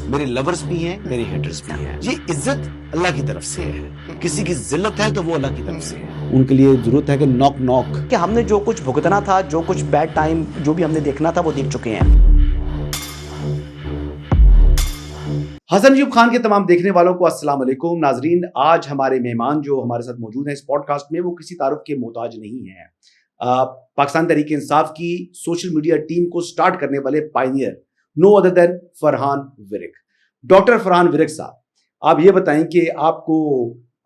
मेरे लवर्स भी हैं, मेरे हेटर्स भी हैं। ये इज्जत अल्लाह की तरफ से है, किसी की जिल्लत है तो वो अल्लाह की तरफ से है। उनके लिए जरूरत है कि नॉक नॉक कि हमने जो कुछ भुगतना था, जो कुछ बैड टाइम जो भी हमने देखना था वो देख चुके हैं। हसन अयूब खान के तमाम देखने वालों को अस्सलाम वालेकुम नाजरीन। आज हमारे मेहमान जो हमारे साथ मौजूद हैं इस पॉडकास्ट में, वो किसी तारुफ के मोहताज नहीं है। पाकिस्तान तहरीक इंसाफ की सोशल मीडिया टीम को स्टार्ट करने वाले pioneer no other than Farhan Virk. Doctor Farhan Virk साहब, आप ये बताएं कि आपको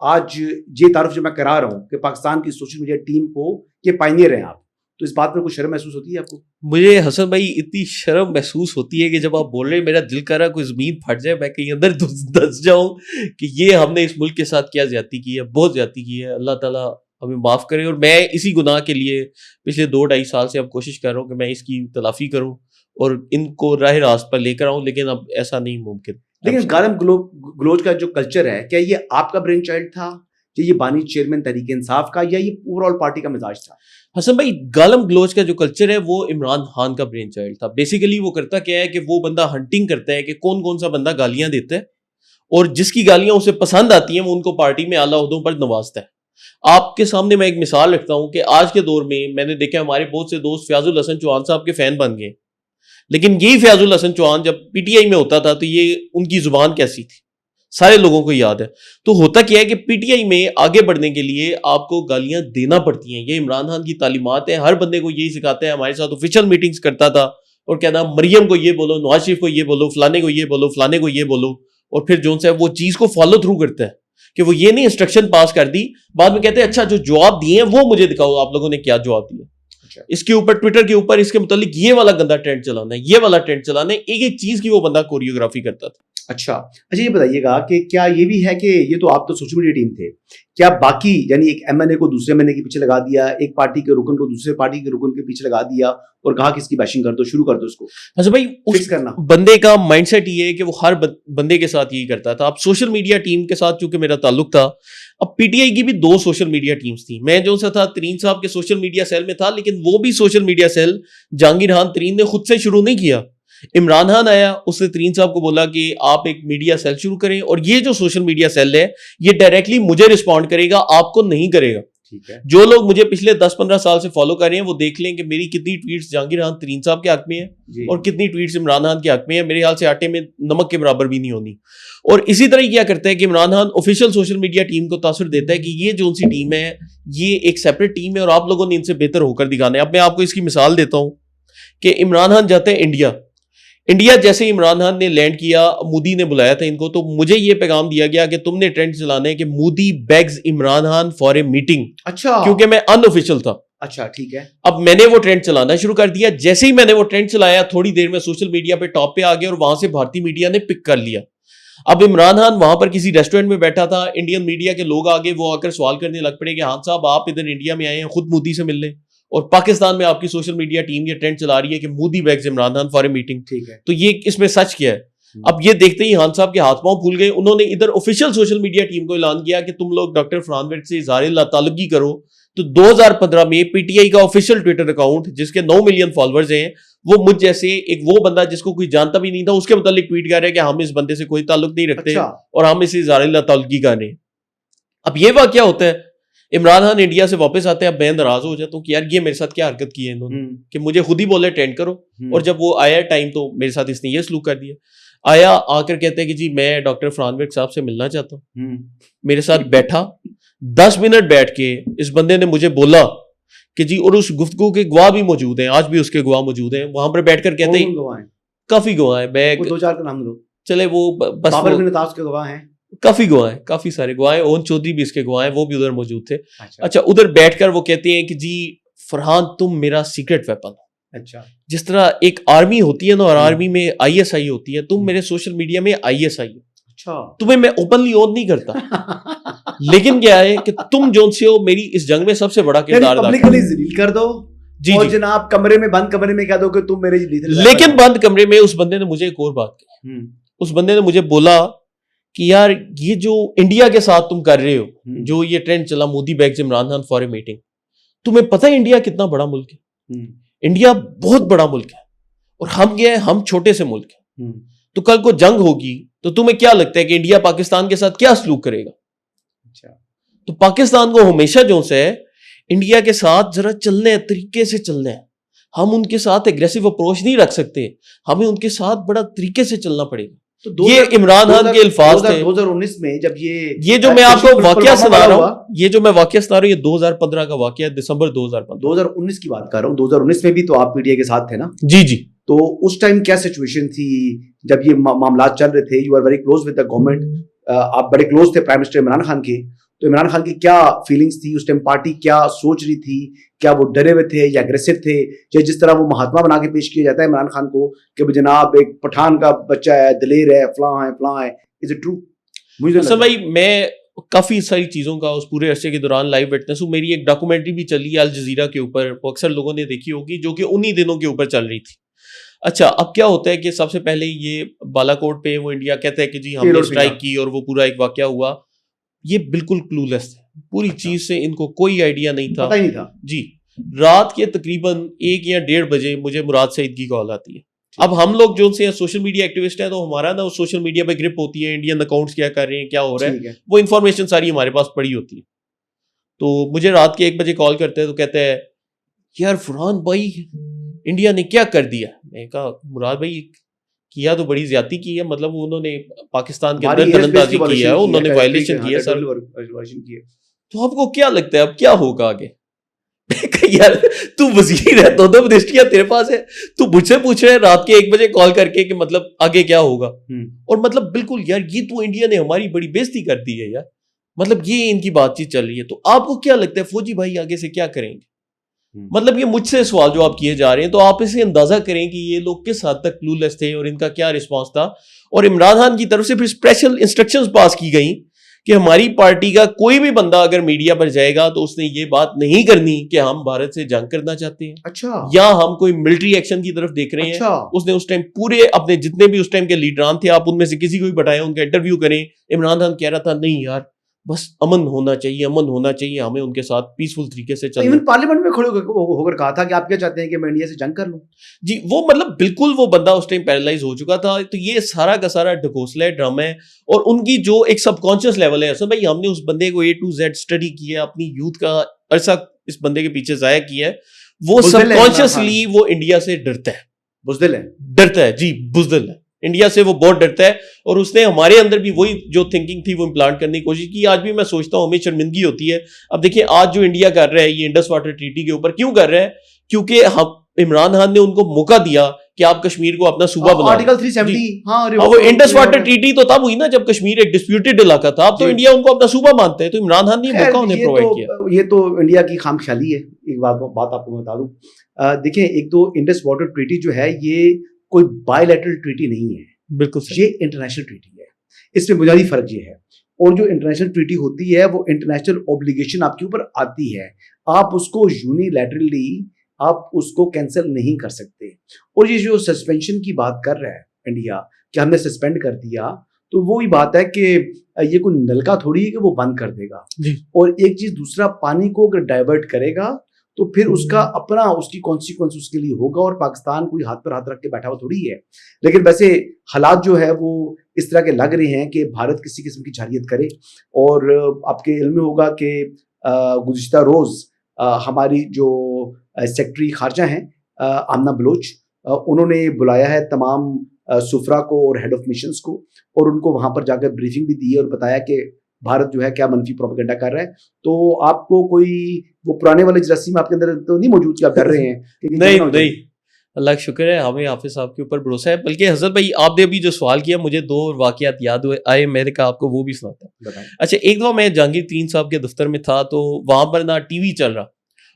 आज ये तारुफ जो मैं करा रहा हूं कि पाकिस्तान की सोशल मीडिया टीम को ये पायनियर हैं आप, तो इस बात पर कुछ शर्म महसूस होती है आपको? मुझे हसन भाई इतनी शर्म महसूस होती है कि जब आप बोल रहे हैं मेरा दिल कर रहा है कोई जमीन फट जाए, मैं कहीं अंदर धंस जाऊं कि ये हमने इस मुल्क के साथ क्या ज्यादती की है, बहुत ज्यादती की है। अल्लाह ताला हमें माफ करे। और मैं इसी गुनाह के लिए पिछले 2-2.5 साल से अब कोशिश कर रहा हूँ कि मैं इसकी तलाफी करूँ और इनको राह रास्त पर लेकर आऊँ, लेकिन अब ऐसा नहीं मुमकिन। लेकिन गालम गलोच का जो कल्चर है, क्या ये आपका ब्रेन चाइल्ड था, ये बानी चेयरमैन तहरीक इंसाफ का, या ये ओवरऑल पार्टी का मिजाज था? हसन भाई, गालम गलोच का जो कल्चर है वो इमरान खान का ब्रेन चाइल्ड था। बेसिकली वो करता क्या है कि वो बंदा हंटिंग करता है कि कौन कौन सा बंदा गालियां देता है और जिसकी गालियां उसे पसंद आती हैं वो उनको पार्टी में आला ओहदों पर नवाजता है। आपके सामने मैं एक मिसाल रखता हूं कि आज के दौर में मैंने देखा हमारे बहुत से दोस्त फयाजुल हसन चौहान साहब के फैन बन गए, लेकिन यही फयाजुल हसन चौहान जब पीटीआई में होता था तो ये उनकी जुबान कैसी थी सारे लोगों को याद है। तो होता क्या है कि पीटीआई में आगे बढ़ने के लिए आपको गालियां देना पड़ती हैं। ये इमरान खान की तालीमात है, हर बंदे को यही सिखाते हैं। हमारे साथ ऑफिशियल मीटिंग्स करता था और कहना मरियम को ये बोलो, नवाज शरीफ को ये बोलो, फलाने को ये बोलो, फलाने को ये बोलो, और फिर जो है वो चीज को फॉलो थ्रू करता है कि वो ये नहीं इंस्ट्रक्शन पास कर दी, बाद में कहते हैं अच्छा जो जवाब दिए हैं वो मुझे दिखाओ, आप लोगों ने क्या जवाब दिया। इसके ऊपर ट्विटर के ऊपर इसके मुतालिक ये वाला गंदा ट्रेंड चलाना है, ये वाला ट्रेंड चलाना है, एक एक चीज की वो बंदा कोरियोग्राफी करता था। अच्छा, ये बताइएगा कि क्या ये भी है कि ये तो आप तो सोशल मीडिया टीम थे, क्या बाकी यानी एक एमएनए को दूसरे एमएनए के पीछे लगा दिया, एक पार्टी के रुकन को दूसरे पार्टी के रुकन के पीछे लगा दिया और कहा कि इसकी बैशिंग कर दो, शुरू कर दो इसको? अच्छा भाई, उस करना बंदे का माइंडसेट ये है कि वो हर बंदे के साथ यही करता था। अब सोशल मीडिया टीम के साथ चूंकि मेरा ताल्लुक था, अब पीटीआई की भी 2 सोशल मीडिया टीम्स थी। मैं जो सा था तरीन साहब के सोशल मीडिया सेल में था, लेकिन वो भी social media cell Jahangir Khan Tareen ने खुद से शुरू नहीं किया। इमरान खान आया, उसने तरीन साहब को बोला कि आप एक मीडिया सेल शुरू करें और ये जो सोशल मीडिया सेल है ये डायरेक्टली मुझे रिस्पॉन्ड करेगा, आपको नहीं करेगा। ठीक है। जो लोग मुझे पिछले 10-15 साल से फॉलो कर रहे हैं वो देख लें कि मेरी कितनी ट्वीट्स जहांगीर खान तरीन साहब के हक में है और कितनी ट्वीट्स इमरान खान के हक में है। मेरे ख्याल से आटे में नमक के बराबर भी नहीं होनी। और इसी तरह क्या करता है कि Imran Khan official social media team को तासुर देता है कि ये जो सी टीम है ये एक सेपरेट टीम है और आप लोगों ने इनसे बेहतर होकर दिखाना है। अब मैं आपको इसकी मिसाल देता हूं कि इमरान खान जाते हैं इंडिया जैसे इमरान खान ने लैंड किया, मोदी ने बुलाया था इनको, तो मुझे ये पैगाम दिया गया कि तुमने ट्रेंड चलाना है कि Modi bags Imran Khan for a meeting. अच्छा, क्योंकि मैं अनऑफिशियल था। अच्छा ठीक है। अब मैंने वो ट्रेंड चलाना शुरू कर दिया। जैसे ही मैंने वो ट्रेंड चलाया थोड़ी देर में सोशल मीडिया पे टॉप पे आ गया और वहां से भारतीय मीडिया ने पिक कर लिया। अब इमरान खान वहां पर किसी रेस्टोरेंट में बैठा था, इंडियन मीडिया के लोग आगे वो आकर सवाल करने लग पड़े कि हाँ साहब आप इधर इंडिया में आए हैं खुद मोदी से मिलने और पाकिस्तान में आपकी सोशल मीडिया टीम ये ट्रेंड चला रही है कि Modi bags Imran Khan for a meeting. ठीक है। तो ये इसमें सच क्या है? अब ये देखते ही खान साहब के हाथ पांव फूल गए। उन्होंने इधर ऑफिशियल सोशल मीडिया टीम को ऐलान किया कि तुम लोग डॉक्टर फरहान विरिक से इज़हार ताल्लुकी करो। तो 2015 में पीटीआई का ऑफिशियल ट्विटर अकाउंट जिसके 9 मिलियन फॉलोअर्स हैं, वो मुझ जैसे एक वो बंदा जिसको कोई जानता भी नहीं था उसके मुतालिक ट्वीट कर रहा है कि हम इस बंदे से कोई ताल्लुक नहीं रखते। अच्छा। और हम इसे इज़हार ताल्लुकी कर रहे हैं। अब ये वाकया होता है, इमरान खान इंडिया से वापस आते हैं, अब मैं नाराज हो जाता हूँ कि यार ये मेरे साथ क्या हरकत की है इन्होंने कि मुझे खुद ही बोले ट्रेंड करो। और जब वो आया टाइम तो मेरे साथ इसने ये सलूक कर दिया। आया आकर कहते हैं कि जी मैं डॉक्टर फरहान विरिक साहब से मिलना चाहता हूँ। मेरे साथ बैठा 10 मिनट बैठ के इस बंदे ने मुझे बोला कि जी, और उस गुफ्तगू के गवाह भी मौजूद हैं, आज भी उसके गवाह मौजूद हैं। वहां पर बैठकर कहते हैं काफी गवाह है, मैं 2-4 का नाम लो। चले वो बस बाबर बिन ताज के गवाह हैं, काफी गवाह हैं, काफी सारे गवाह हैं। ओन चौधरी भी इसके गवाह हैं, वो भी उधर मौजूद थे। अच्छा, उधर बैठकर वो कहते हैं कि जी फरहान तुम मेरा सीक्रेट वेपन हो। अच्छा, जिस तरह एक आर्मी होती है ना और आर्मी में आईएसआई होती है, तुम मेरे सोशल मीडिया में आईएसआई हो। अच्छा, तुम्हें मैं ओपनली ऑन नहीं करता लेकिन क्या है कि तुम जो से हो मेरी इस जंग में सबसे बड़ा किरदार अदा पब्लिकली जलील कर दो जी और जी। जनाब कमरे में बंद कमरे में कह दो कि तुम मेरे लेकिन बंद कमरे में उस बंदे ने मुझे एक और बात की। उस बंदे ने मुझे बोला कि यार ये जो इंडिया के साथ तुम कर रहे हो, जो ये ट्रेंड चला Modi bags Imran Khan for a meeting, तुम्हें पता है इंडिया कितना बड़ा मुल्क है? इंडिया बहुत बड़ा मुल्क है और हम ये हम छोटे से मुल्क हैं। तो कल को जंग होगी तो तुम्हें क्या लगता है कि इंडिया पाकिस्तान के साथ क्या सलूक करेगा? अच्छा, तो पाकिस्तान को हमेशा जो है इंडिया के साथ जरा चलने तरीके से चलना है। हम उनके साथ एग्रेसिव अप्रोच नहीं रख सकते, हमें उनके साथ बड़ा तरीके से चलना पड़ेगा। तो ये इमरान खान के अल्फाज थे 2019 में जब ये जो मैं आपको वाकया सुना रहा हूँ, ये जो मैं वाकया सुना रहा हूँ, ये 2015 का वाकया, दिसंबर 2015। 2019 की बात कर रहा हूँ। 2019 में भी तो आप पीटीआई के साथ थे ना? जी जी। तो उस टाइम क्या सिचुएशन थी जब ये मामला चल रहे थे? You are very close with the government, आप बड़े क्लोज थे प्राइम मिनिस्टर इमरान खान के। तो इमरान खान की क्या फीलिंग्स थी उस टाइम? पार्टी क्या सोच रही थी? क्या वो डरे हुए थे या अग्रेसिव थे? या जिस तरह वो महात्मा बना के पेश किया जाता है इमरान खान को कि जनाब एक पठान का बच्चा है, दलेर है, फलां है, इज इट ट्रू? मुझे असल भाई मैं काफी सारी चीजों का उस पूरे अरसे के दौरान लाइव विटनेस हूँ। मेरी एक डॉक्यूमेंट्री भी चली है अल जजीरा के ऊपर, वो अक्सर लोगों ने देखी होगी, जो कि उन्हीं दिनों के ऊपर चल रही थी। अच्छा, अब क्या होता है कि सबसे पहले ये बालाकोट पे वो इंडिया कहता है कि जी हमने स्ट्राइक की और वो पूरा एक वाकया हुआ। ये बिल्कुल क्लूलेस थे, पूरी चीज से इनको कोई आइडिया नहीं था, पता ही नहीं था जी। रात के तकरीबन 1 या 1:30 बजे मुझे मुराद सईद की कॉल आती है। अब हम लोग जो से सोशल मीडिया एक्टिविस्ट हैं, तो हमारा ना सोशल मीडिया पे ग्रिप होती है, इंडियन अकाउंट्स क्या कर रहे हैं, क्या हो रहा है, वो इन्फॉर्मेशन सारी हमारे पास पड़ी होती है। तो मुझे रात के 1 बजे कॉल करते हैं, तो कहते हैं यार फरहान भाई इंडिया ने क्या कर दिया। मैं कहा मुराद भाई किया तो बड़ी ज्यादती की है, मतलब उन्होंने पाकिस्तान के अंदर दखलंदाजी की है, उन्होंने वायलेशन की है सर। तो आपको क्या लगता है अब क्या होगा आगे? यार तू वजीर है, दो मिनिस्ट्रियां तेरे पास है, तू मुझसे पूछ रहे रात के 1 बजे कॉल करके कि मतलब आगे क्या होगा। और मतलब बिल्कुल यार ये तो इंडिया ने हमारी बड़ी बेइज्जती कर दी है यार, मतलब ये इनकी बातचीत चल रही है। तो आपको क्या लगता है फौजी भाई आगे से क्या करेंगे? मतलब ये मुझसे सवाल जो आप किए जा रहे हैं, तो आप इसे अंदाजा करें कि ये लोग किस हद तक क्लूलेस थे और इनका क्या रिस्पांस था। और इमरान खान की तरफ से फिर स्पेशल इंस्ट्रक्शंस पास की गई कि हमारी पार्टी का कोई भी बंदा अगर मीडिया पर जाएगा तो उसने ये बात नहीं करनी कि हम भारत से जंग करना चाहते हैं, अच्छा, या हम कोई मिलिट्री एक्शन की तरफ देख रहे अच्छा। हैं। उसने उस टाइम पूरे अपने जितने भी उस टाइम के लीडरान थे, आप उनमें से किसी को भी बताएं, उनका इंटरव्यू करें, इमरान खान कह रहा था नहीं यार बस अमन होना चाहिए, अमन होना चाहिए, हमें उनके साथ पीसफुल तरीके से चलना। इवन पार्लियामेंट में खड़े होकर कहा था कि आप क्या चाहते हैं कि मैं इंडिया से जंग कर लूं? जी, वो मतलब बिल्कुल वो बंदा उस टाइम पैरालाइज हो चुका था। तो ये सारा का सारा ढकोसला है, ड्रामा है, और उनकी जो एक सबकॉन्शियस लेवल है। असल भाई हमने उस बंदे को A to Z स्टडी किया, अपनी यूथ का अरसा इस बंदे के पीछे जाया किया है। वो सबकॉन्शियसली वो इंडिया से डरता है, बुज़दिल है, डरता है जी, बुज़दिल है, इंडिया से वो बहुत डरता है। और उसने हमारे अंदर भी वही जो थिंकिंग थी वो इम्प्लांट करने की कोशिश की। आज भी मैं सोचता हूँ हमें शर्मिंदगी होती है। अब देखिए आज जो इंडिया कर रहा है ये इंडस वाटर ट्रीटी के ऊपर क्यों कर रहा है? क्योंकि हम इमरान खान ने उनको मौका दिया कि आप कश्मीर को अपना सूबा बना, आर्टिकल 370। वो इंडस वाटर ट्रीटी तो तब हुई ना जब कश्मीर एक डिस्प्यूटेड इलाका था। अब तो इंडिया उनको अपना सूबा मानता है, तो इमरान खान ने मौका उन्हें प्रोवाइड किया। ये तो इंडिया की खामख्याली है। एक बात आपको बता दूं, देखिए एक तो इंडस वाटर ट्रीटी जो है ये कोई बायलैटरल ट्रीटी नहीं है, बिल्कुल ये इंटरनेशनल ट्रीटी है। इसमें बुनियादी फर्क ये है। और जो इंटरनेशनल ट्रीटी होती है वो इंटरनेशनल ऑब्लिगेशन आपके ऊपर आती है, आप उसको यूनिलैटरली आप उसको कैंसिल नहीं कर सकते। और ये जो सस्पेंशन की बात कर रहा है इंडिया कि हमने सस्पेंड कर दिया, तो वो ही बात है कि ये कोई नलका थोड़ी है कि वो बंद कर देगा। और एक चीज दूसरा, पानी को अगर डाइवर्ट करेगा तो फिर उसका अपना उसकी कॉन्सिक्वेंस उसके लिए होगा, और पाकिस्तान कोई हाथ पर हाथ रख के बैठा हुआ थोड़ी है। लेकिन वैसे हालात जो है वो इस तरह के लग रहे हैं कि भारत किसी किस्म की जारियत करे। और आपके इल्म में होगा कि गुज़िश्ता रोज हमारी जो सेक्रेटरी खारजा हैं आमना बलोच, उन्होंने बुलाया है तमाम सुफरा को और हेड ऑफ मिशंस को, और उनको वहां पर जाकर ब्रीफिंग भी दी है और बताया कि भारत जो है क्या मनफी प्रोपेगेंडा कर रहा है। तो आपको कोई वो पुराने वाले जरासीम आपके अंदर तो नहीं मौजूद कि आप डर रहे हैं? नहीं, अल्लाह का शुक्र है, हमें हाफिज साहब के ऊपर भरोसा है। बल्कि हजरत भाई आपने अभी जो सवाल किया, मुझे 2 वाकयात याद आए, मैंने कहा आपको वो भी सुनाता हूँ। अच्छा, एक दफा मैं जहांगीर तीन साहब के दफ्तर में था, तो वहां पर ना टीवी चल रहा,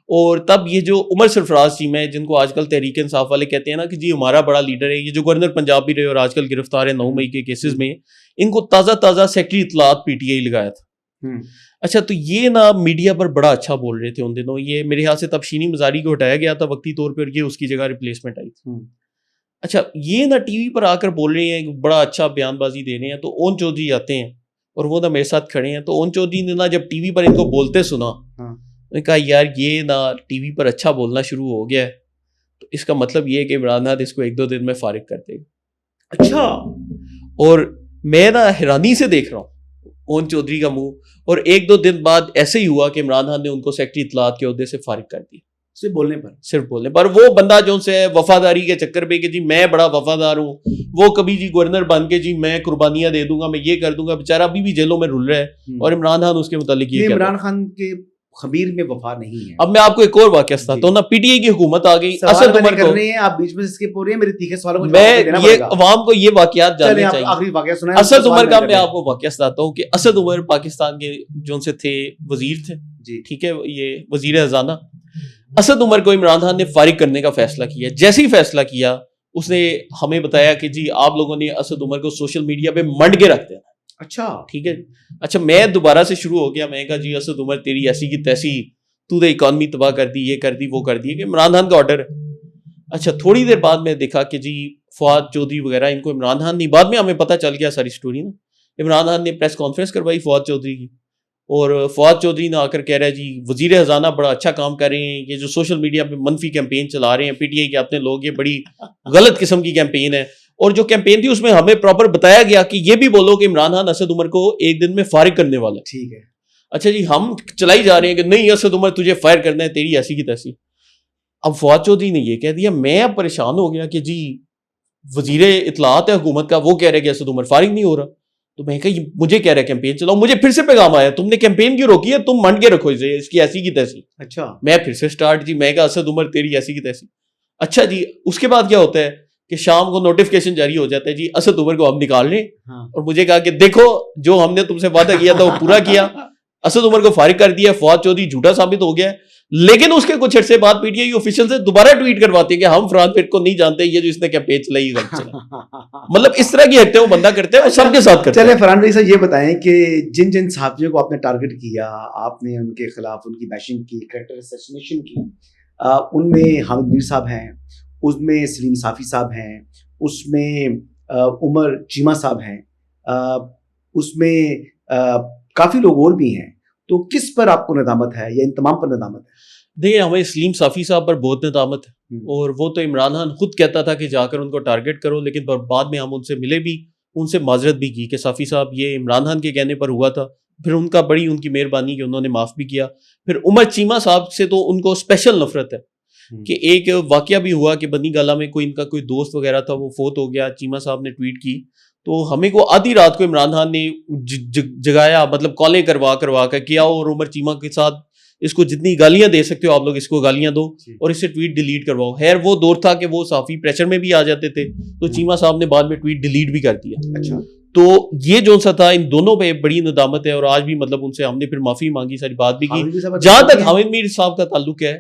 और तब ये जो उमर सरफराज टीम है जिनको आजकल तहरीक इंसाफ वाले कहते हैं ना कि जी हमारा बड़ा लीडर है, ये जो गवर्नर पंजाब भी रहे और आजकल गिरफ्तार है 9 मई के केसेस में, इनको ताज़ा सेक्रेटरी इत्तलात PTI लगाया था। अच्छा, तो ये ना मीडिया पर बड़ा अच्छा बोल रहे थे उन दिनों। ये मेरे ख्याल से तब शीनी मजारी को हटाया गया था वक्ती तौर पर, ये उसकी जगह रिप्लेसमेंट आई थी। अच्छा, ये ना टीवी पर आकर बोल रहे हैं, बड़ा अच्छा बयानबाजी दे रहे हैं। तो ओन चौधरी आते हैं और वो ना मेरे साथ खड़े हैं। तो ओन चौधरी ने ना जब टीवी पर इनको बोलते सुना, मैंने कहा यार ये ना टीवी पर अच्छा बोलना शुरू हो गया है, तो इसका मतलब ये है कि इमरान खान इसको 1-2 दिन में फारिग कर देगा। अच्छा, और मैं ना हैरानी से देख रहा हूँ ओन चौधरी का मुंह, और 1-2 दिन बाद ऐसे ही हुआ कि इमरान खान ने उनको सेक्रेटरी इत्तलात के ओहदे से फारिग कर दिया, सिर्फ बोलने पर। वो बंदा जो से वफादारी के चक्कर पे कि जी मैं बड़ा वफादार हूँ, वो कभी जी गवर्नर बन के जी मैं कुर्बानियां दे दूंगा, मैं ये कर दूंगा, बेचारा अभी भी जेलों में रुल रहा है, और इमरान खान उसके मुतालिक ये कहता है। इमरान खान के खमीर में वफा नहीं है। अब मैं आपको एक और वाकया सुनाता हूँ ना, पीटीआई की हुकूमत आ गई, असद उमर को, आप बीच में स्किप हो रहे हैं, मेरे तीखे सवालों को मैं ये अवाम को ये वाकयात जानने चाहिए। आखिरी वाकया सुनाएं। असद उमर का मैं आपको वाकया सुनाता हूँ कि असद उमर पाकिस्तान के जो से थे वजीर थे जी, ठीक है, ये वजीर खजाना। असद उमर को इमरान खान ने फारिग करने का फैसला किया। जैसे ही फैसला किया उसने हमें बताया कि जी आप लोगों ने असद उमर को सोशल मीडिया पे मंड के रख देना। अच्छा ठीक है, अच्छा मैं दोबारा से शुरू हो गया, मैं कहा जी असद उमर तेरी ऐसी की तैसी, तूने इकॉनमी तबाह कर दी, ये कर दी, वो कर दी, कि इमरान खान का ऑर्डर है। अच्छा थोड़ी देर बाद मैं देखा कि जी फवाद चौधरी वगैरह इनको इमरान खान नहीं, बाद में हमें पता चल गया सारी स्टोरी ना, इमरान खान ने प्रेस कॉन्फ्रेंस करवाई फवाद चौधरी की, और फवाद चौधरी ने आकर कह रहा है जी वजीर खजाना बड़ा अच्छा काम कर रहे हैं, ये जो सोशल मीडिया पे मनफी कैंपेन चला रहे हैं पीटीआई के अपने लोग, ये बड़ी गलत किस्म की कैंपेन है। और जो कैंपेन थी उसमें हमें प्रॉपर बताया गया कि ये भी बोलो कि इमरान खान असद उमर को एक दिन में फारिग करने वाला है। ठीक है, अच्छा जी हम चलाई जा रहे हैं कि नहीं असद उमर तुझे फायर करना है, तेरी ऐसी की तैसी। अब फवाद चौधरी ने ये कह दिया, मैं अब परेशान हो गया कि जी वजीर इत्तलात है हुकूमत का, वो कह रहे कि असद उमर फारिग नहीं हो रहा, तो मैं कहा मुझे कह रहा है कैंपेन चलाओ, मुझे फिर से पैगाम आया तुमने कैंपेन क्यों रोकी है, तुम मंड के रखो इसे, इसकी ऐसी की तैसी। अच्छा मैं फिर से स्टार्ट जी, मैं कहा असद उमर तेरी ऐसी की तैसी। अच्छा जी उसके बाद क्या होता है कि शाम को नोटिफिकेशन जारी हो जाता है जी असद उमर को हम निकाल रहे हैं। हाँ। और मुझे कहा कि देखो जो हमने तुमसे वादा किया था वो पूरा किया, असद उमर को फारिग कर दिया, फवाद चौधरी झूठा साबित हो गया है। लेकिन उसके कुछ अर्से बाद पीटीआई ऑफिशियल से दोबारा ट्वीट करवाते हैं कि हम फरहान फिर को नहीं जानते, ये जो इसने कैंपेन चलाई है मतलब इस तरह की हरकतें वो बंदा करते हैं, वो सबके साथ करते हैं। चले फरहान भाई साहब ये बताएं कि जिन जिन सहाफियों को आपने टारगेट किया, आपने उनके खिलाफ उनकी बैशिंग की, कैरेक्टर असैसिनेशन की, उनमें हामिद मीर साहब हैं, उसमें सलीम साफी साहब हैं, उसमें उमर चीमा साहब हैं, उसमें काफ़ी लोग और भी हैं, तो किस पर आपको नदामत है या इन तमाम पर नदामत है? देखिए हमें सलीम साफी साहब पर बहुत नदामत है, और वो तो इमरान खान खुद कहता था कि जाकर उनको टारगेट करो, लेकिन बाद में हम उनसे मिले भी, उनसे माजरत भी की कि साफी साहब ये इमरान खान के कहने पर हुआ था, फिर उनका बड़ी उनकी मेहरबानी कि उन्होंने माफ़ भी किया। फिर उमर चीमा साहब से तो उनको स्पेशल नफरत है कि एक वाकया भी हुआ कि बनी गाला में कोई इनका कोई दोस्त वगैरह था, वो फोत हो गया, चीमा साहब ने ट्वीट की, तो हमें को आधी रात को इमरान खान ने जगाया, मतलब कॉलें करवा कर किया, और उमर चीमा के साथ इसको जितनी गालियां दे सकते हो आप लोग इसको गालियां दो और इससे ट्वीट डिलीट करवाओ। खैर वो दौर था कि वो साफी प्रेशर में भी आ जाते थे, तो चीमा साहब ने बाद में ट्वीट डिलीट भी कर दिया। अच्छा, तो ये जो सा था, इन दोनों पे बड़ी नदामत है, और आज भी मतलब उनसे हमने फिर माफी मांगी, सारी बात भी की। जहां तक हामिद मीर साहब का ताल्लुक है,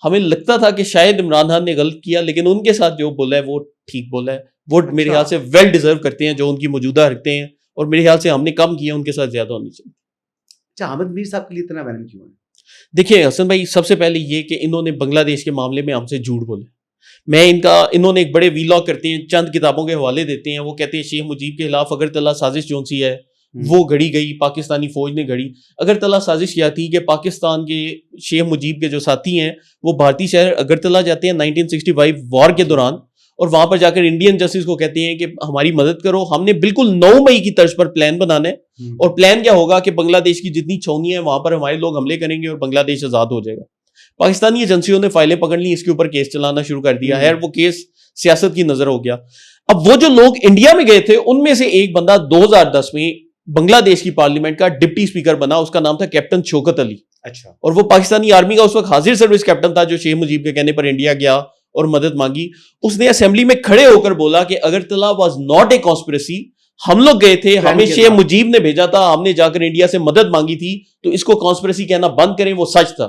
हमें लगता था कि शायद इमरान खान ने गलत किया, लेकिन उनके साथ जो बोला है वो ठीक बोला है, वो मेरे ख्याल से वेल डिजर्व करते हैं जो उनकी मौजूदा हरकतें हैं, और मेरे ख्याल से हमने कम किया, उनके साथ ज्यादा होनी चाहिए। अच्छा, हामिद मीर साहब के लिए इतना बैन क्यों है? देखिए हसन भाई, सबसे पहले ये कि इन्होंने बांग्लादेश के मामले में हमसे झूठ बोले। इन्होंने एक बड़े वीलॉग करते हैं, चंद किताबों के हवाले देते हैं, वो कहते हैं शेख मुजीब के खिलाफ अगरतला साजिश जो सी है वो घड़ी गई, पाकिस्तानी फौज ने घड़ी। अगरतला साजिश क्या थी कि पाकिस्तान के शेख मुजीब के जो साथी हैं वो भारतीय शहर अगरतला जाते हैं 1965 वॉर के दौरान, और वहां पर जाकर इंडियन जस्टिस को कहते हैं कि हमारी मदद करो, हमने बिल्कुल 9 मई की तर्ज पर प्लान बनाना है, और प्लान क्या होगा कि बांग्लादेश की जितनी छावनियां हैं वहां पर हमारे लोग हमले करेंगे और बांग्लादेश आजाद हो जाएगा। पाकिस्तानी एजेंसियों ने फाइलें पकड़ ली, इसके ऊपर केस चलाना शुरू कर दिया है, वो केस सियासत की नजर हो गया। अब वो जो लोग इंडिया में गए थे उनमें से एक बंदा 2010 में बांग्लादेश की पार्लियामेंट का डिप्टी स्पीकर बना, उसका नाम था कैप्टन शौकत अली। अच्छा, और वो पाकिस्तानी आर्मी का उस वक्त हाजिर सर्विस कैप्टन था, जो शेख मुजीब के कहने पर इंडिया गया और मदद मांगी। उसने असेंबली में खड़े होकर बोला कि Agartala was not a conspiracy, हम लोग गए थे, हमें शेख मुजीब ने भेजा था, हमने जाकर इंडिया से मदद मांगी थी, तो इसको कॉन्स्पिरेसी कहना बंद करें, वो सच था।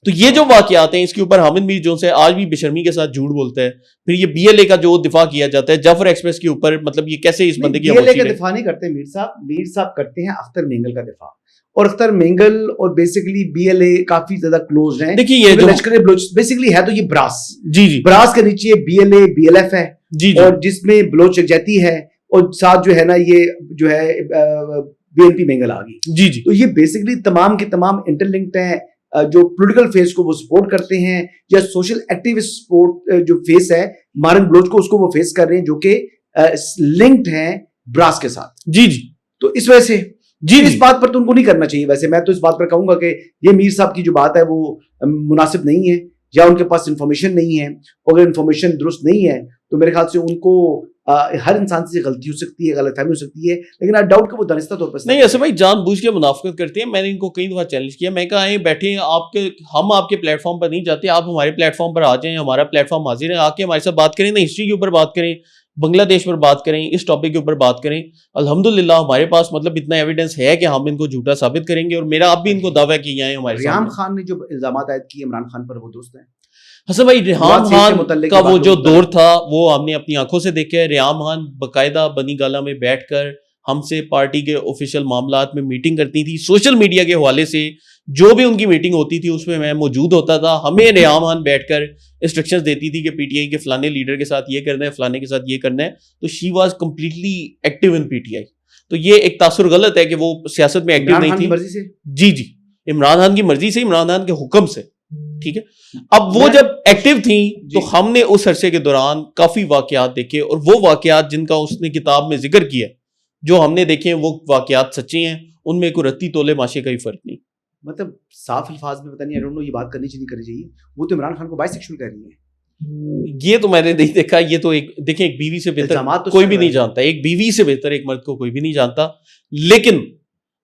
तो ये जो वाकयात हैं इसके ऊपर हामिद मीर जो से आज भी बेशर्मी के साथ झूठ बोलते हैं। फिर ये बीएलए का जो दिफा किया जाता है जाफर एक्सप्रेस के ऊपर, मतलब ये कैसे इस बंदे की बीएलए का दिफा नहीं करते मीर साहब करते हैं अख्तर मेंगल का दिफा, और अख्तर मेंगल और बेसिकली बीएलए काफी ज्यादा क्लोज हैं। देखिए ये जो लश्कर बलोच बेसिकली है, तो ये ब्रास, जी ब्रास के नीचे बीएलए बीएलएफ है, जी, और जिसमें बलोच यकजहती है, और साथ जो है ना ये जो है बीएनपी मेंगल आ गई। जी जी, तो ये बेसिकली तमाम के तमाम इंटरलिंक्ड हैं, जो पॉलिटिकल फेस को वो सपोर्ट करते हैं, या सोशल एक्टिविस्ट सपोर्ट जो फेस है मारन बलोच को, उसको वो फेस कर रहे हैं, जो कि लिंक्ड हैं ब्रास के साथ। जी जी तो इस वजह से जी इस जी बात पर तो उनको नहीं करना चाहिए। वैसे मैं तो इस बात पर कहूंगा कि ये मीर साहब की जो बात है वो मुनासिब नहीं है, या उनके पास इंफॉर्मेशन नहीं है। अगर इंफॉर्मेशन दुरुस्त नहीं है तो मेरे ख्याल से उनको हर इंसान से गलती हो सकती है, गलतफहमी हो सकती है, लेकिन आई डाउट कि वो दानिस्ता तौर पर नहीं, ऐसे भाई जानबूझ के मुनाफिकत करते हैं। मैंने इनको कई दफा चैलेंज किया, मैं कहा आए बैठे हैं आपके, हम आपके प्लेटफॉर्म पर नहीं जाते, आप हमारे प्लेटफॉर्म पर आ जाएं, हमारा प्लेटफॉर्म हाजिर है, आके हमारे साथ बात करें ना, हिस्ट्री के ऊपर बात करें, बांग्लादेश पर बात करें, इस टॉपिक के ऊपर बात करें। अल्हम्दुलिल्लाह हमारे पास मतलब इतना एविडेंस है कि हम इनको झूठा साबित करेंगे, और मेरा अब भी इनको दावा किए हैं हमारे रियाम सामने। खान ने जो इल्जाम आयद किए इमरान खान पर, वो दुरुस्त है? हसन भाई, रियाम नवाज शरीफ के खान मुतल्लिक का बात वो लोग जो बता दौर था वो हमने अपनी आंखों से देखा है। रियाम खान बाकायदा बनी गाला में बैठकर हमसे पार्टी के ऑफिशियल मामलात में मीटिंग करती थी। सोशल मीडिया के हवाले से जो भी उनकी मीटिंग होती थी उसमें मैं मौजूद होता था। हमें रियाम खान बैठकर इंस्ट्रक्शंस देती थी कि पीटीआई के फलाने लीडर के साथ ये करना है, फलाने के साथ ये करना है। तो she was completely active in PTI. तो ये एक तासुर गलत है कि वो सियासत में एक्टिव नहीं थी। मर्जी से? जी जी, इमरान खान की मर्जी से, इमरान खान के हुक्म से, ठीक है। अब वो जब एक्टिव थी तो हमने उस अरसे के दौरान काफी वाकयात देखे, और वो वाकयात जिनका उसने किताब में जिक्र किया, जो हमने देखे हैं वो वाकयात सच्चे हैं, उनमें कोई रत्ती तोले माशे का ही फर्क नहीं। मतलब साफ अल्फाज में पता नहीं, आई डोंट नो ये बात करनी चाहिए नहीं करनी चाहिए, वो तो इमरान खान को बाइसेक्सुअल कह रही है। ये तो मैंने नहीं देखा। ये तो एक देखें, एक बीवी से बेहतर तो कोई भी नहीं जानता, एक बीवी से बेहतर एक मर्द को कोई भी नहीं जानता। लेकिन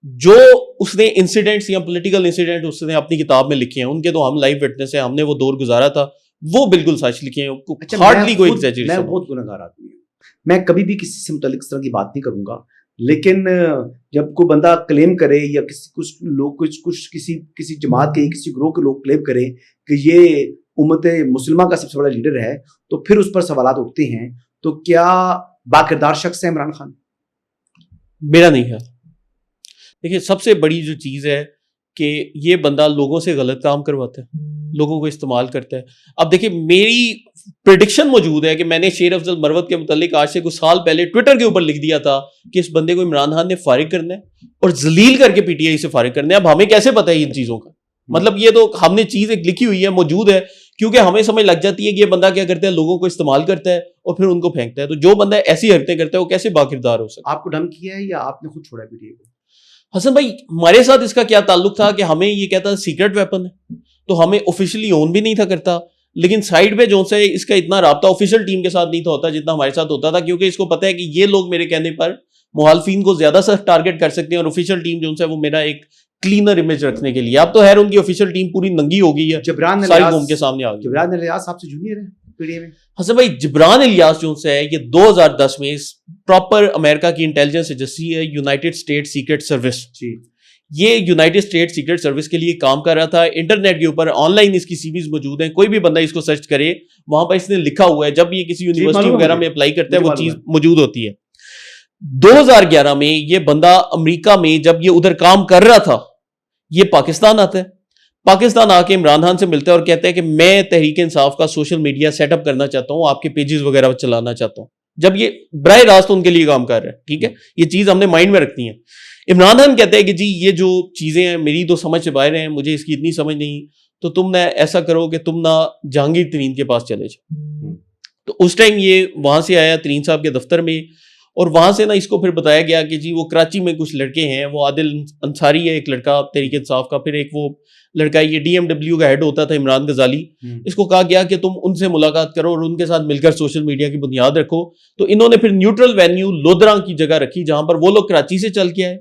जो उसने इंसिडेंट्स या पॉलिटिकल इंसिडेंट उसने अपनी किताब में लिखे हैं, उनके तो हम लाइव विटनेस है, हमने वो दौर गुजारा था, वो बिल्कुल सच लिखे हैं। अच्छा, हार्डली कोई मैं एग्जैजरेशन। बहुत गुनहगार आदमी हूँ, मैं कभी भी किसी से मुतालिक इस तरह की बात नहीं करूंगा, लेकिन जब कोई बंदा क्लेम करे या कुछ लोग किसी जमात के किसी ग्रोह के लोग क्लेम करें कि ये उम्मत मुसलमान का सबसे बड़ा लीडर है, तो फिर उस पर सवालात उठते हैं। तो क्या बाकिरदार शख्स है इमरान खान? मेरा नहीं है। देखिए, सबसे बड़ी जो चीज है कि ये बंदा लोगों से गलत काम करवाता है, लोगों को इस्तेमाल करता है। अब देखिए, मेरी प्रेडिक्शन मौजूद है कि मैंने शेर अफजल मरवत के मुतालिक आज से कुछ साल पहले ट्विटर के ऊपर लिख दिया था कि इस बंदे को इमरान खान ने फारिग करना है और जलील करके पीटीआई से फारिग करना है। अब हमें कैसे पता है इन चीजों का? मतलब ये तो हमने चीज एक लिखी हुई है, मौजूद है, क्योंकि हमें समझ लग जाती है कि ये बंदा क्या करता है, लोगों को इस्तेमाल करता है और फिर उनको फेंकता है। तो जो बंदा ऐसी हरकतें करता है वो कैसे बाकिरदार हो सकता है? आपको धमकी किया है या आपने खुद छोड़ा पीटीआई को? हसन भाई, हमारे साथ इसका क्या ताल्लुक था कि हमें ये कहता सीक्रेट वेपन है, तो हमें ऑफिशियली ओन भी नहीं था करता, लेकिन साइड पे जो से इसका इतना राब्ता ऑफिशियल टीम के साथ नहीं था होता जितना हमारे साथ होता था, क्योंकि इसको पता है कि ये लोग मेरे कहने पर मुहालफिन को ज्यादा सा टारगेट कर सकते हैं, और ऑफिशियल टीम जो है वो मेरा एक क्लीनर इमेज रखने के लिए। अब तो खैर उनकी ऑफिशियल टीम पूरी नंगी हो गई है, जिब्रान सारी घूम के सामने आ गई। जिब्रान इलियास आपसे जूनियर है पीटीआई में? हसन भाई, जिब्रान इलियास जो है ये 2010 में प्रॉपर अमेरिका की इंटेलिजेंस एजेंसी है, यूनाइटेड स्टेट सीक्रेट सर्विस। ये यूनाइटेड स्टेट सीक्रेट सर्विस के लिए काम कर रहा था। इंटरनेट के ऊपर ऑनलाइन इसकी सीवीज मौजूद हैं, कोई भी बंदा इसको सर्च करे वहां पर इसने लिखा हुआ है। जब ये किसी यूनिवर्सिटी वगैरह में अप्लाई करता है वो चीज मौजूद होती है। 2011 में ये बंदा अमेरिका में जब ये उधर काम कर रहा था, ये पाकिस्तान आता है। पाकिस्तान आके इमरान खान से मिलता है और कहता है कि मैं तहरीक इंसाफ का सोशल मीडिया सेटअप करना चाहता हूं, आपके पेजेस वगैरह चलाना चाहता हूं। जब ये बराह रास्त उनके लिए काम कर रहा है, ठीक है, ये चीज हमने माइंड में रखती है। इमरान खान कहते हैं कि जी ये जो चीजें हैं मेरी तो समझ से बाहर हैं, मुझे इसकी इतनी समझ नहीं, तो तुम ना ऐसा करो कि तुम ना जहांगीर तरीन के पास चले जाओ। तो उस टाइम ये वहां से आया तरीन साहब के दफ्तर में, और वहां से ना इसको फिर बताया गया कि जी वो कराची में कुछ लड़के हैं, वो आदिल अंसारी है एक लड़का तहरीक इंसाफ का, फिर एक वो लड़का ये DMW का हेड होता था इमरान गजाली। इसको कहा गया कि तुम उनसे मुलाकात करो और उनके साथ मिलकर सोशल मीडिया की बुनियाद रखो। तो इन्होंने फिर न्यूट्रल वेन्यू लोधरा की जगह रखी, जहां पर वो लोग कराची से चल के आए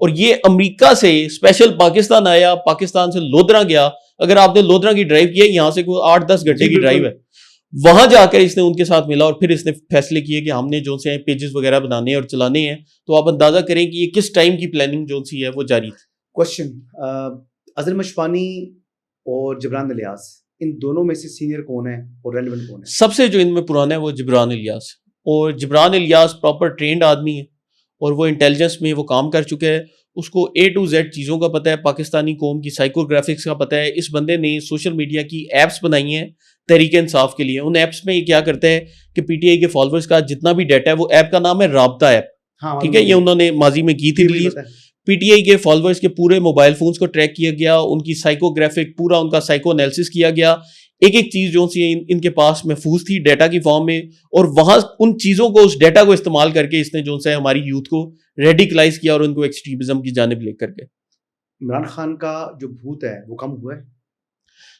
और ये अमेरिका से स्पेशल पाकिस्तान आया, पाकिस्तान से लोधरा गया। अगर आपने लोधरा की ड्राइव की है, यहाँ से कोई 8-10 घंटे की ड्राइव है, वहां जाकर इसने उनके साथ मिला और फिर इसने फैसले किए कि हमने जो से पेजेस वगैरह बनाने और चलाने हैं। तो आप अंदाजा करें कि ये किस टाइम की प्लानिंग जो सी है वो जारी थी। क्वेश्चन, अजहर मशवानी और जिब्रान इलियास, इन दोनों में से सीनियर कौन है और रेलेवेंट कौन है? सबसे जो इनमें पुराना है वो जिब्रान इलियास, और जिब्रान इलियास प्रॉपर ट्रेंड आदमी है और वो इंटेलिजेंस में वो काम कर चुके हैं। उसको A to Z चीज़ों का पता है, पाकिस्तानी कौम की साइकोग्राफिक्स का पता है। इस बंदे ने सोशल मीडिया की एप्स बनाई हैं तहरीक इंसाफ के लिए। उन एप्स में ये क्या करता है कि पीटीआई के फॉलोअर्स का जितना भी डाटा है, वो ऐप का नाम है राब्ता ऐप, ठीक है, ये उन्होंने माजी में की थी रिलीज। पीटीआई के फॉलोअर्स के पूरे मोबाइल फोन्स को ट्रैक किया गया, उनकी साइकोग्राफिक पूरा उनका साइको एनालिसिस किया गया। एक एक चीज जो सी इनके पास महफूज थी डाटा की फॉर्म में, और वहां उन चीजों को, उस डाटा को इस्तेमाल करके इसने जो सा हमारी यूथ को रेडिकलाइज किया और उनको एक्सट्रीमिज्म की जानिब लेकर गए। इमरान खान का जो भूत है वो कम हुआ है?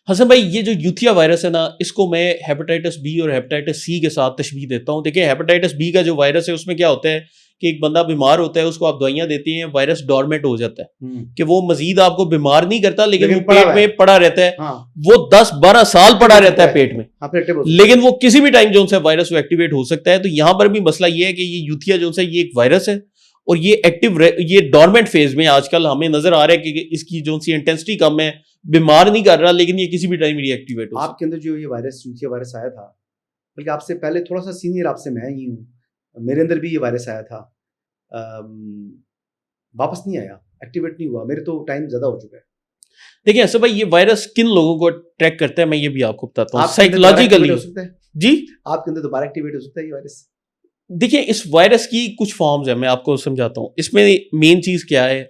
हसन भाई, ये जो यूथिया वायरस है ना, इसको मैं हेपेटाइटिस बी और हेपेटाइटिस सी के साथ तशबीह देता हूँ। देखिए, हेपेटाइटिस बी का जो वायरस है उसमें क्या होता है कि एक बंदा बीमार होता है, उसको आप दवाइयां देते हैं, वायरस डोरमेंट हो जाता है कि वो मजीद आपको बीमार नहीं करता, लेकिन वो पेट में पड़ा रहता है। हाँ। वो 10-12 साल पड़ा रहता है पेट में। हाँ, लेकिन वो किसी भी टाइम जो सा वायरस वो एक्टिवेट हो सकता है। तो यहां पर भी मसला ये है कि ये यूथिया जो सा ये एक वायरस है और ये एक्टिव, ये डोरमेंट फेज में आजकल हमें नजर आ रहा है कि इसकी जो सी इंटेंसिटी कम है, बीमार नहीं कर रहा, लेकिन ये किसी भी टाइम रिएक्टिवेट हो। आपके अंदर जो ये वायरस, यूथिया वायरस आया था, बल्कि आपसे पहले थोड़ा सा सीनियर आपसे मैं ही हूँ, मेरे अंदर भी ये वायरस आया था, वापस नहीं आया, एक्टिवेट नहीं हुआ, मेरे तो टाइम ज्यादा हो चुका है। देखिए ऐसा भाई, ये वायरस किन लोगों को ट्रैक करता है मैं ये भी आपको बताता हूँ। साइकोलॉजिकली हो सकता है जी, आपके अंदर दोबारा एक्टिवेट हो सकता है ये वायरस। देखिए, इस वायरस की कुछ फॉर्म्स है, मैं आपको समझाता हूँ। इसमें मेन चीज क्या है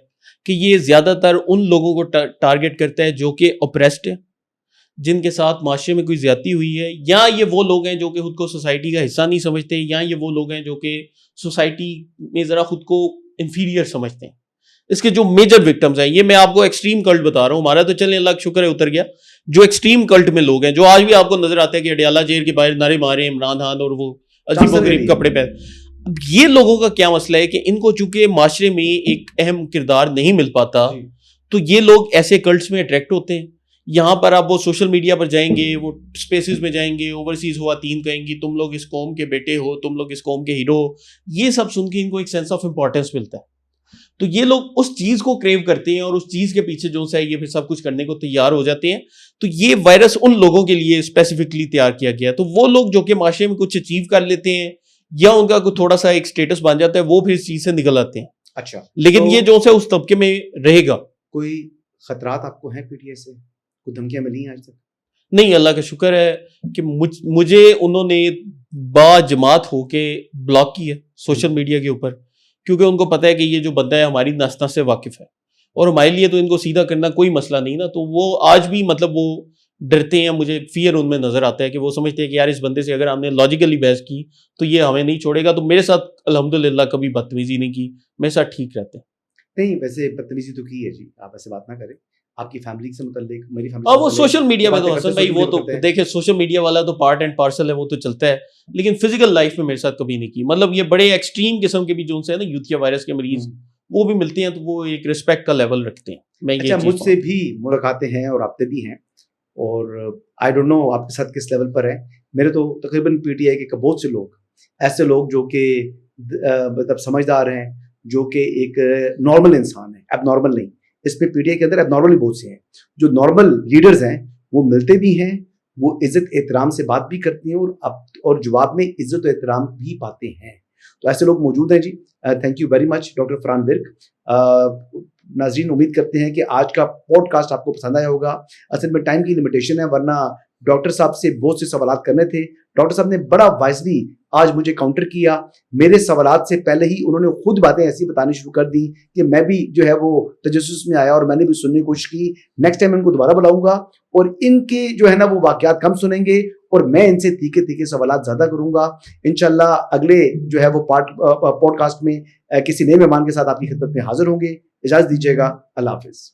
कि ये ज्यादातर उन लोगों को टारगेट करता है जो कि ऑप्रेस्ड है, जिनके साथ माशरे में कोई ज्यादती हुई है, या ये वो लोग हैं जो कि खुद को सोसाइटी का हिस्सा नहीं समझते, या ये वो लोग हैं जो कि सोसाइटी में जरा खुद को इंफीरियर समझते हैं। इसके जो मेजर विक्टिम्स हैं, ये मैं आपको एक्सट्रीम कल्ट बता रहा हूँ, हमारा तो चले अल्लाह का शुक्र है उतर गया। जो एक्सट्रीम कल्ट में लोग हैं, जो आज भी आपको नजर आते हैं कि अडियाला जेल के बाहर नारे मारे इमरान खान और वो अजीबोगरीब कपड़े पहन, ये लोगों का क्या मसला है कि इनको चूंकि माशरे में एक अहम किरदार नहीं मिल पाता, तो ये लोग ऐसे कल्ट्स में अट्रैक्ट होते हैं। यहाँ पर आप वो सोशल मीडिया पर जाएंगे, वो स्पेसेस में जाएंगे, ओवरसीज ख्वातीन कहेंगी तुम लोग इस कौम के बेटे हो, तुम लोग इस कौम के हीरो हो, ये सब सुन के इनको एक सेंस ऑफ इंपॉर्टेंस मिलता है। तो ये लोग उस चीज को क्रेव करते हैं और उस चीज के पीछे जो है ये फिर सब कुछ करने को तैयार हो जाते हैं। तो ये वायरस उन लोगों के लिए स्पेसिफिकली तैयार किया गया है। तो वो लोग जो कि माशरे में कुछ अचीव कर लेते हैं या उनका कुछ थोड़ा सा एक स्टेटस बन जाता है, वो फिर इस चीज से निकल आते हैं। अच्छा, लेकिन तो ये जो है उस तबके में रहेगा। कोई खतरात आपको हैं पीटीआई से? कोई धमकियां मिली हैं आज तक? नहीं, अल्लाह का शुक्र है कि मुझे उन्होंने बाजमात होके ब्लॉक किया सोशल मीडिया के ऊपर, क्योंकि उनको पता है कि ये जो बंदा है हमारी नस-नस से वाकिफ है और हमारे लिए तो इनको सीधा करना कोई मसला नहीं ना। तो वो आज भी मतलब वो डरते हैं, मुझे फियर उनमें नजर आता है कि वो समझते हैं कि यार इस बंदे से अगर हमने लॉजिकली बहस की तो ये हमें नहीं छोड़ेगा। तो मेरे साथ अल्हम्दुलिल्लाह कभी बदतमीजी नहीं की, मेरे साथ ठीक रहते हैं। नहीं, वैसे बदतमीजी तो की है जी, आप ऐसे बात ना करें। आपकी फैमिली से मुताल्लिक, मेरी फैमिली अब वो सोशल मीडिया में तो हसन भाई वो तो देखिए, सोशल मीडिया वाला तो पार्ट एंड पार्सल है, वो तो चलता है, लेकिन फिजिकल लाइफ में मेरे साथ कभी नहीं की। मतलब ये बड़े एक्सट्रीम किस्म के भी जो है ना यूथिया वायरस के मरीज, वो भी मिलते हैं तो वो एक रिस्पेक्ट का लेवल रखते हैं। मैं अच्छा, मुझसे भी मुलाकातें हैं और आपसे भी हैं, और आई डोंट नो आपके साथ किस लेवल पर है। मेरे तो तकरीबन पीटीआई के बहुत से लोग, ऐसे लोग जो कि मतलब समझदार हैं, जो कि एक नॉर्मल इंसान है, अब नॉर्मल नहीं, इसमें पीटीआई के अंदर एबनॉर्मल बहुत से हैं। जो नॉर्मल लीडर्स हैं वो मिलते भी हैं, वो इज्जत एहतराम से बात भी करती हैं और जवाब में इज्जत और एहतराम भी पाते हैं। तो ऐसे लोग मौजूद हैं जी। Thank you very much doctor Farhan Virk. नाज़रीन, उम्मीद करते हैं कि आज का पॉडकास्ट आपको पसंद आया होगा। असल में टाइम की लिमिटेशन है, वरना डॉक्टर साहब से बहुत से सवालात करने थे। डॉक्टर साहब ने बड़ा वाइजली आज मुझे काउंटर किया। मेरे सवालात से पहले ही उन्होंने खुद बातें ऐसी बतानी शुरू कर दी कि मैं भी जो है वो तजस्सुस में आया और मैंने भी सुनने की कोशिश की। नेक्स्ट टाइम इनको दोबारा बुलाऊंगा और इनके जो है ना वो वाकयात कम सुनेंगे और मैं इनसे तीखे तीखे सवालात ज्यादा करूंगा। इंशाल्लाह अगले जो है वो पॉडकास्ट में किसी नए मेहमान के साथ आपकी खिदमत में हाजिर होंगे। इजाजत दीजिएगा, अल्लाह हाफिज।